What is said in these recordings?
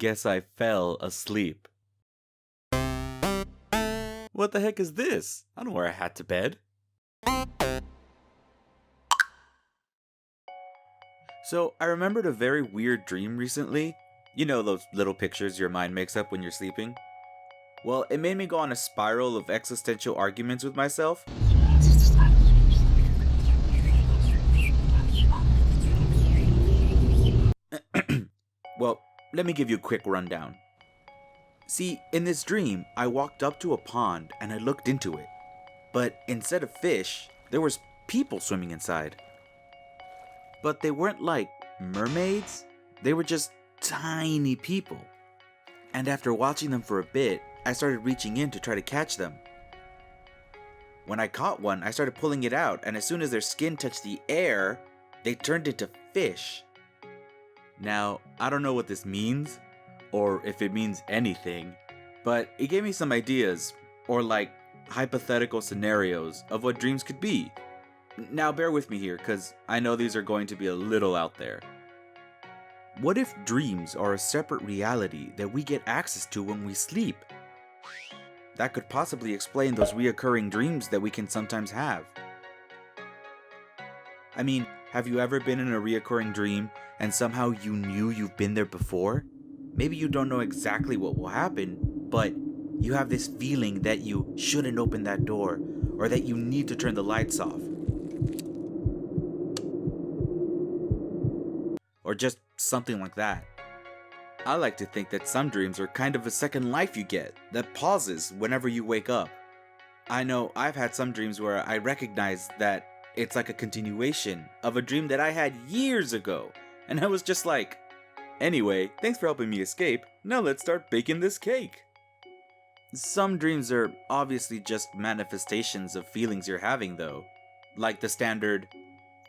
guess I fell asleep. What the heck is this? I don't wear a hat to bed. So, I remembered a very weird dream recently. You know those little pictures your mind makes up when you're sleeping? Well, it made me go on a spiral of existential arguments with myself. Well, let me give you a quick rundown. See, in this dream, I walked up to a pond and I looked into it. But instead of fish, there was people swimming inside. But they weren't like mermaids, they were just tiny people. And after watching them for a bit, I started reaching in to try to catch them. When I caught one, I started pulling it out, and as soon as their skin touched the air, they turned into fish. Now, I don't know what this means, or if it means anything, but it gave me some ideas, or like hypothetical scenarios of what dreams could be. Now bear with me here, cause I know these are going to be a little out there. What if dreams are a separate reality that we get access to when we sleep? That could possibly explain those reoccurring dreams that we can sometimes have. I mean, have you ever been in a reoccurring dream and somehow you knew you've been there before? Maybe you don't know exactly what will happen, but you have this feeling that you shouldn't open that door, or that you need to turn the lights off. Or just something like that. I like to think that some dreams are kind of a second life you get that pauses whenever you wake up. I know I've had some dreams where I recognize that it's like a continuation of a dream that I had years ago, and I was just like, anyway, thanks for helping me escape, now let's start baking this cake. Some dreams are obviously just manifestations of feelings you're having though, like the standard,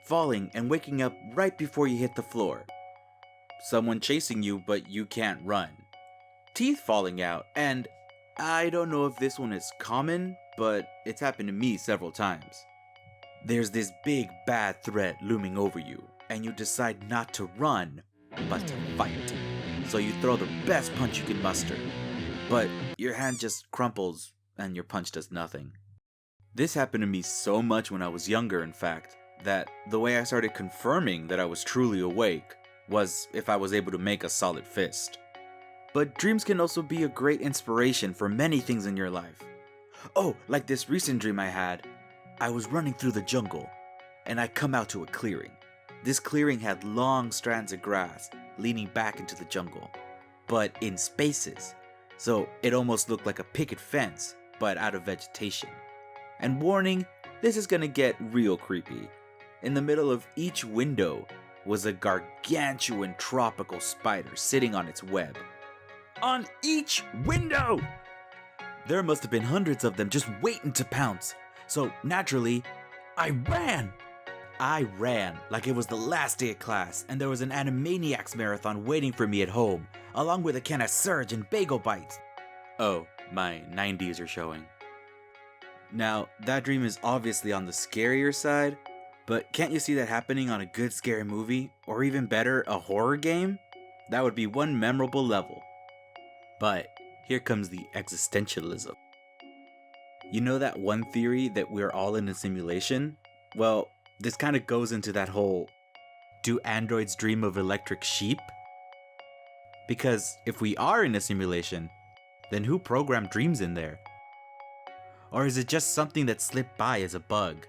falling and waking up right before you hit the floor. Someone chasing you but you can't run. Teeth falling out, and I don't know if this one is common, but it's happened to me several times. There's this big bad threat looming over you, and you decide not to run, but to fight. So you throw the best punch you can muster, but your hand just crumples and your punch does nothing. This happened to me so much when I was younger, in fact, that the way I started confirming that I was truly awake was if I was able to make a solid fist. But dreams can also be a great inspiration for many things in your life. Oh, like this recent dream I had. I was running through the jungle, and I come out to a clearing. This clearing had long strands of grass leaning back into the jungle, but in spaces, so it almost looked like a picket fence, but out of vegetation. And warning, this is gonna get real creepy. In the middle of each window was a gargantuan tropical spider sitting on its web. On each window! There must have been hundreds of them just waiting to pounce. So naturally, I ran! I ran like it was the last day of class and there was an Animaniacs marathon waiting for me at home, along with a can of Surge and bagel bites. Oh, my 90s are showing. Now, that dream is obviously on the scarier side, but can't you see that happening on a good scary movie? Or even better, a horror game? That would be one memorable level. But here comes the existentialism. You know that one theory that we're all in a simulation? Well, this kind of goes into that whole, do androids dream of electric sheep? Because if we are in a simulation, then who programmed dreams in there? Or is it just something that slipped by as a bug?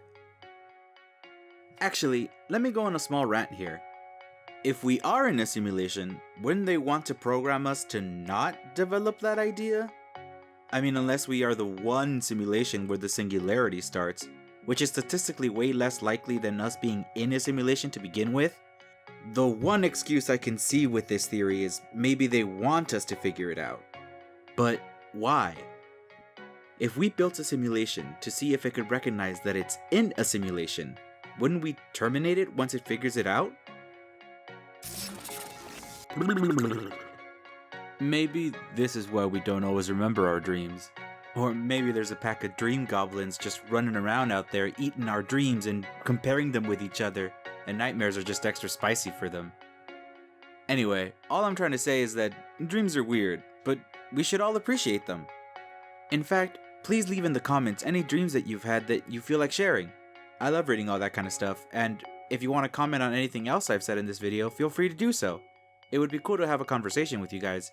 Actually, let me go on a small rant here. If we are in a simulation, wouldn't they want to program us to not develop that idea? I mean, unless we are the one simulation where the singularity starts, which is statistically way less likely than us being in a simulation to begin with. The one excuse I can see with this theory is maybe they want us to figure it out. But why? If we built a simulation to see if it could recognize that it's in a simulation, wouldn't we terminate it once it figures it out? Maybe this is why we don't always remember our dreams. Or maybe there's a pack of dream goblins just running around out there eating our dreams and comparing them with each other, and nightmares are just extra spicy for them. Anyway, all I'm trying to say is that dreams are weird, but we should all appreciate them. In fact, please leave in the comments any dreams that you've had that you feel like sharing. I love reading all that kind of stuff, and if you want to comment on anything else I've said in this video, feel free to do so. It would be cool to have a conversation with you guys.